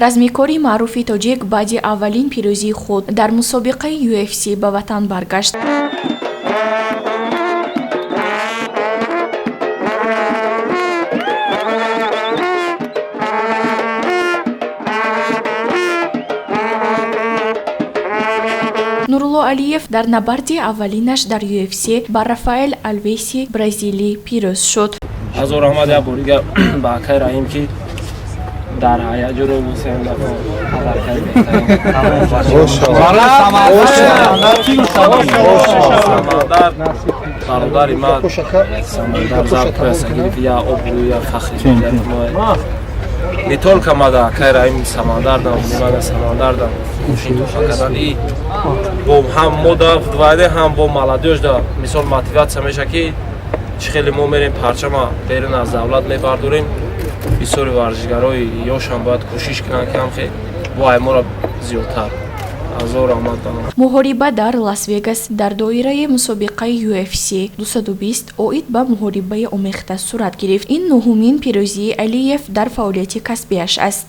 размикори маъруфи тоҷик баъди аввалин пирӯзии худ дар мусобиқаи UFC ба ватан баргашт. Нурулло Алиев дар набарди аввалинаш дар UFC ба Рафаэл Алвеси бразилӣ пирӯз шуд. ҳазор раҳмат як борига ба акай раҳим ки дар ҳаяҷуро бусем дафо ҳазаркай бародари ман самандар забт пояса гирифт я обу я фахри не только мада акай раҳим самандар дам мана самандар дам кушинтуфакадан и бо ҳам мода вайде ҳам бо молодёж да мисол мотиватсия меша ки чӣ хеле мо мерем парчама берун аз давлат мебардорем бисёри варзишгарои ёшам бояд кӯшиш кунанд ки ҳам вай моро зиёдтар ҳазор раҳмат ба ман. Муҳориба дар Лас-Вегас дар доираи мусобиқаи UFC 220 оид ба муҳорибаи омехта сурат гирифт. Ин нуҳумин пирӯзии Алиев дар фаъолияти касбиаш аст.